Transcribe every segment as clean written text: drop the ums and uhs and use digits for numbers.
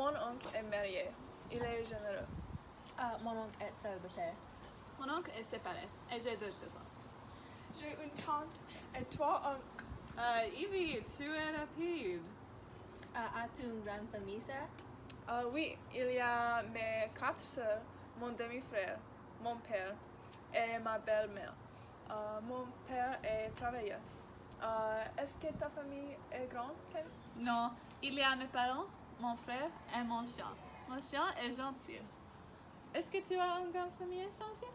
Mon oncle est marié. Il est généreux. Mon oncle est célibataire. Mon oncle est séparé et j'ai 2 cousins. J'ai une tante et 3 oncles. Evie, tu es rapide. As-tu une grande famille, Sarah? Oui, il y a mes 4 sœurs, mon demi-frère, mon père et ma belle-mère. Mon père est travailleur. Est-ce que ta famille est grande, Kevin? Non, il y a mes parents, mon frère et mon chien. Mon chien est gentil. Est-ce que tu as une grande famille essentielle?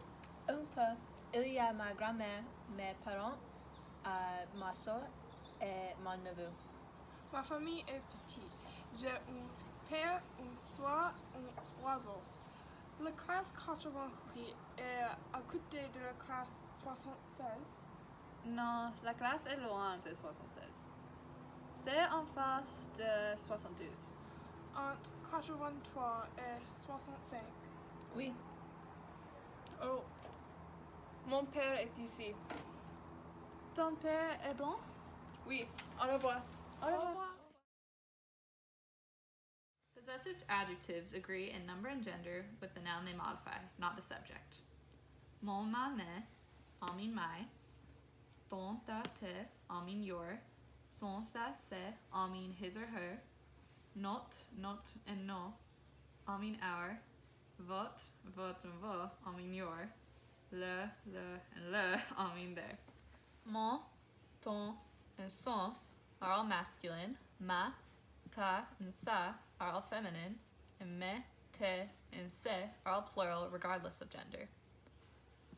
Un peu. Il y a ma grand-mère, mes parents, ma soeur et mon neveu. Ma famille est petite. J'ai un père, une soeur, un oiseau. La classe 88 est à côté de la classe 76. Non, la classe est loin de 76. C'est en face de 72. Entre 83 et 65. Oui. Oh. Mon père est ici. Ton père est blanc? Oui. Au revoir. Au revoir. Possessive adjectives agree in number and gender with the noun they modify, not the subject. Mon, ma, me, all mean my. Ton, ta, te, all mean your. Son, sa, se, all mean his or her. Not, and no, all mean our. Votre, and vo, all mean your. Le, and le, all mean their. Mon, ton, and son are all masculine. Ma, ta, and sa are all feminine, and me, te, and se are all plural regardless of gender.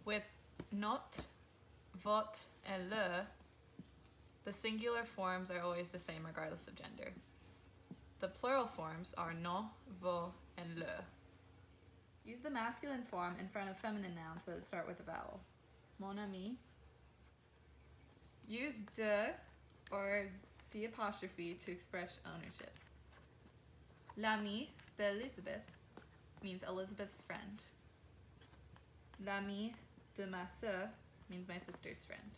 With not, votre, and le, the singular forms are always the same regardless of gender. The plural forms are no, vo, and le. Use the masculine form in front of feminine nouns that start with a vowel. Mon ami. Use de or the apostrophe to express ownership. L'ami d'Elizabeth means Elizabeth's friend. L'ami de ma sœur means my sister's friend.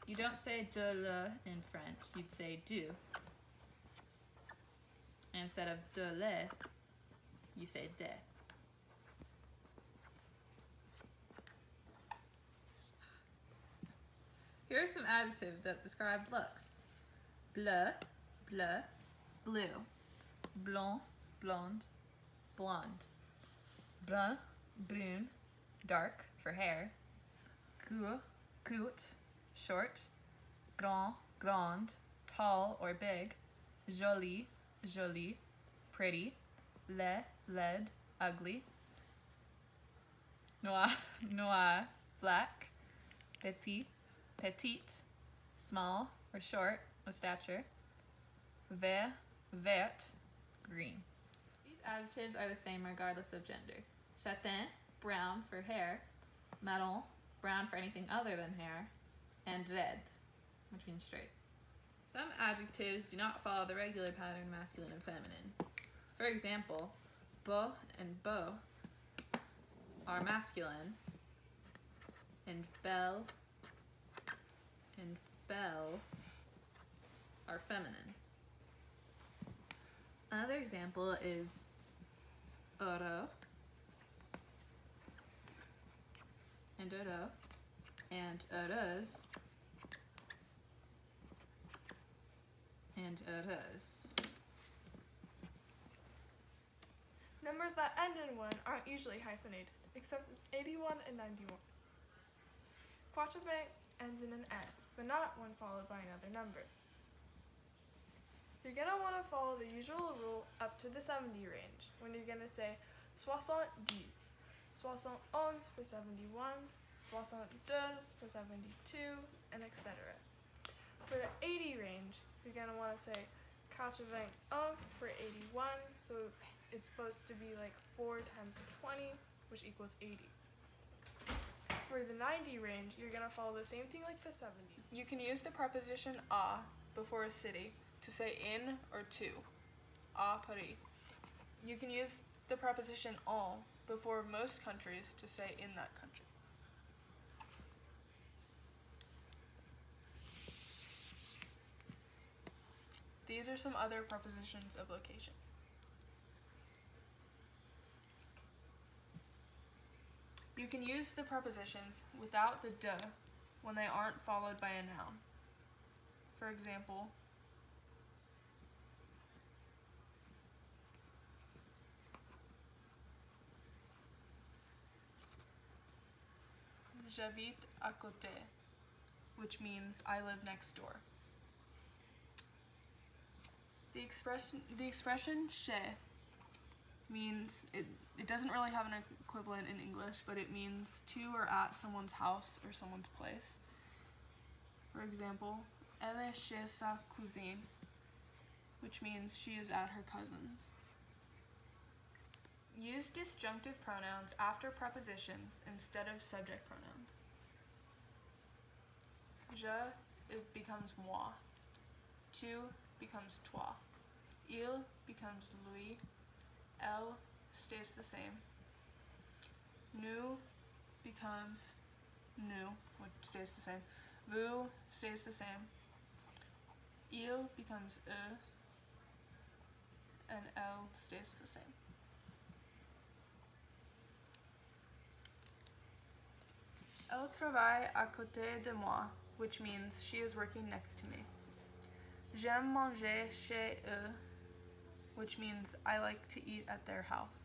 You don't say de le in French, you'd say du. And instead of de le, you say de. Here are some adjectives that describe looks. Bleu, bleu, blue. Blond, blonde, blonde. Brun, brune, dark for hair. Court, court, short. Grand, grande, tall or big. Jolie, jolie, pretty. Laid, lead, ugly. Noir, noir, black. Petit, petite, small or short with stature. Vert, vert, green. These adjectives are the same regardless of gender. Châtain, brown for hair. Marron, brown for anything other than hair. And red, which means straight. Some adjectives do not follow the regular pattern masculine and feminine. For example, beau and beau are masculine, and belle and belle are feminine. Another example is heureux and heureux and heureuse and heureuse. Numbers that end in 1 aren't usually hyphenated, except 81 and 91. Quatre-vingts ends in an S, but not one followed by another number. You're gonna want to follow the usual rule up to the 70 range when you're gonna say 70, 71 for 71, 72 for 72, and etc. For the 80 range, you're gonna want to say 81 for 81, so it's supposed to be like 4 times 20, which equals 80. For the 90 range, you're gonna follow the same thing like the 70s. You can use the preposition a before a city to say in or to. À Paris. You can use the preposition en before most countries to say in that country. These are some other prepositions of location. You can use the prepositions without the de when they aren't followed by a noun. For example, j'habite à côté, which means I live next door. The expression chez means, it doesn't really have an equivalent in English, but it means to or at someone's house or someone's place. For example, elle est chez sa cousine, which means she is at her cousin's. Use disjunctive pronouns after prepositions instead of subject pronouns. Je, it becomes moi. Tu becomes toi. Il becomes lui. Elle stays the same. Nous becomes nous, which stays the same. Vous stays the same. Il becomes eux. And elle stays the same. Elle travaille à côté de moi, which means she is working next to me. J'aime manger chez eux, which means I like to eat at their house.